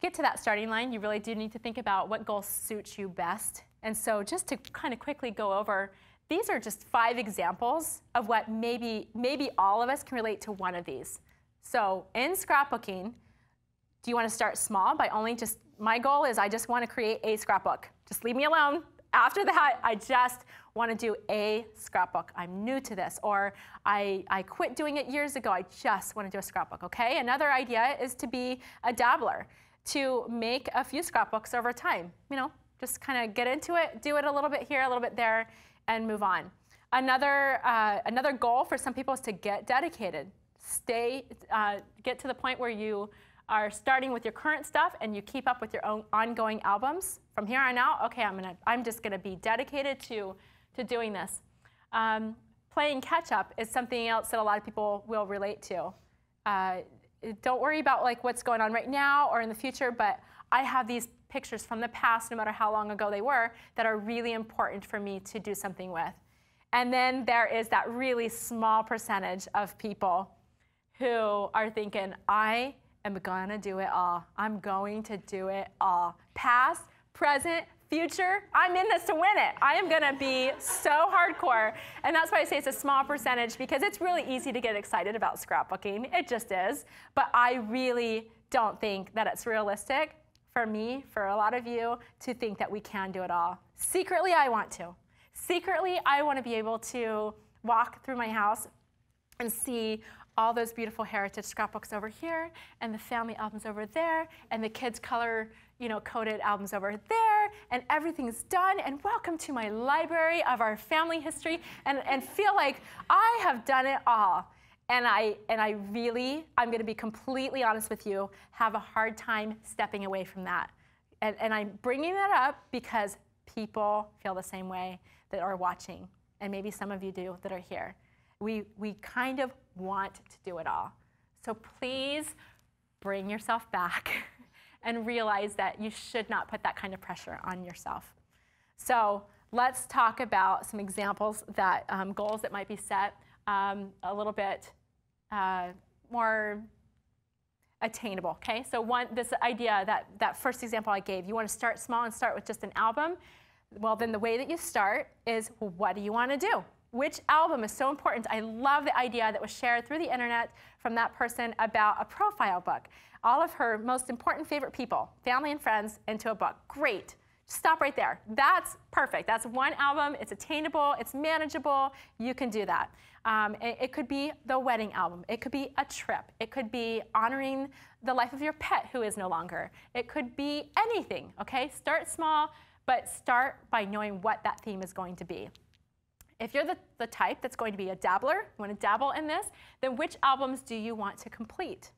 to get to that starting line, you really do need to think about what goal suits you best. And so just to kind of quickly go over, these are just 5 examples of what maybe all of us can relate to one of these. So in scrapbooking, do you want to start small by only just, my goal is I just want to create a scrapbook. Just leave me alone. After that, I just want to do a scrapbook. I'm new to this, or I quit doing it years ago. I just want to do a scrapbook, okay? Another idea is to be a dabbler, to make a few scrapbooks over time. You know, just kind of get into it, do it a little bit here, a little bit there, and move on. Another goal for some people is to get dedicated. Get to the point where you are starting with your current stuff and you keep up with your own ongoing albums. From here on out, okay, I'm just gonna be dedicated to doing this. Playing catch up is something else that a lot of people will relate to. Don't worry about like what's going on right now or in the future, but I have these pictures from the past, no matter how long ago they were, that are really important for me to do something with. And then there is that really small percentage of people who are thinking, I am gonna do it all. I'm going to do it all. Past, present, future, I'm in this to win it. I am gonna be so hardcore. And that's why I say it's a small percentage, because it's really easy to get excited about scrapbooking. It just is. But I really don't think that it's realistic for me, for a lot of you, to think that we can do it all. Secretly, I want to. Secretly, I want to be able to walk through my house and see all those beautiful heritage scrapbooks over here, and the family albums over there, and the kids' color, coded albums over there, and everything's done, and welcome to my library of our family history, and feel like I have done it all. And I really, I'm going to be completely honest with you, have a hard time stepping away from that. And I'm bringing that up because people feel the same way that are watching, and maybe some of you do that are here. We kind of want to do it all. So please bring yourself back and realize that you should not put that kind of pressure on yourself. So let's talk about some examples that goals that might be set a little bit more attainable, okay? So this idea, that first example I gave, you want to start small and start with just an album. Well, then the way that you start is, well, what do you want to do? Which album is so important? I love the idea that was shared through the internet from that person about a profile book. All of her most important favorite people, family and friends, into a book. Great. Stop right there. That's perfect. That's one album. It's attainable. It's manageable. You can do that. It could be the wedding album. It could be a trip. It could be honoring the life of your pet who is no longer. It could be anything, okay? Start small, but start by knowing what that theme is going to be. If you're the type that's going to be a dabbler, you want to dabble in this, then which albums do you want to complete?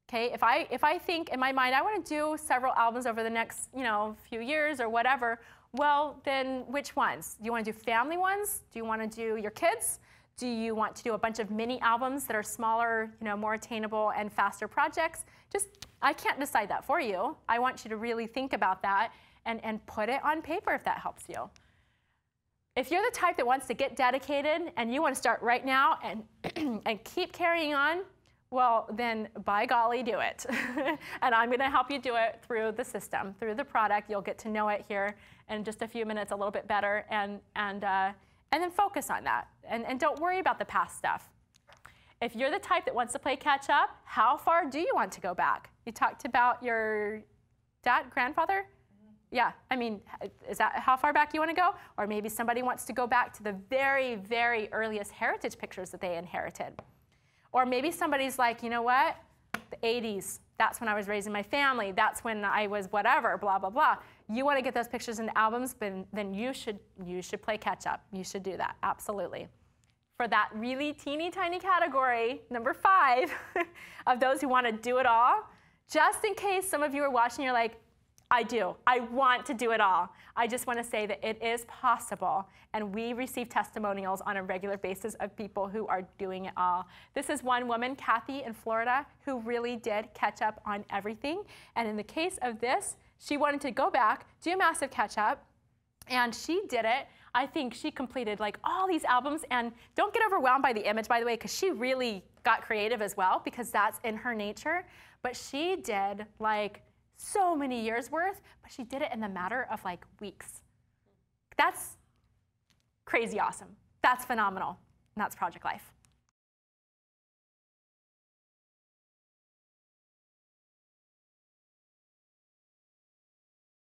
Okay, if I think in my mind I want to do several albums over the next few years or whatever, well then which ones? Do you want to do family ones? Do you want to do your kids? Do you want to do a bunch of mini albums that are smaller, more attainable and faster projects? I can't decide that for you. I want you to really think about that and put it on paper if that helps you. If you're the type that wants to get dedicated and you want to start right now and keep carrying on, well, then by golly, do it. And I'm going to help you do it through the system, through the product. You'll get to know it here in just a few minutes a little bit better, and then focus on that. And don't worry about the past stuff. If you're the type that wants to play catch up, how far do you want to go back? You talked about your grandfather? Yeah, I mean, is that how far back you want to go? Or maybe somebody wants to go back to the very, very earliest heritage pictures that they inherited. Or maybe somebody's like, you know what? The 80s, that's when I was raising my family. That's when I was whatever, blah, blah, blah. You want to get those pictures into albums, then you should play catch up. You should do that, absolutely. For that really teeny tiny category, number 5, of those who want to do it all, just in case some of you are watching, you're like, I do. I want to do it all. I just want to say that it is possible, and we receive testimonials on a regular basis of people who are doing it all. This is one woman, Kathy in Florida, who really did catch up on everything. And in the case of this, she wanted to go back, do a massive catch up, and she did it. I think she completed like all these albums, and don't get overwhelmed by the image, by the way, because she really got creative as well, because that's in her nature. But she did like so many years worth, but she did it in the matter of like weeks. That's crazy awesome. That's phenomenal. And that's Project Life.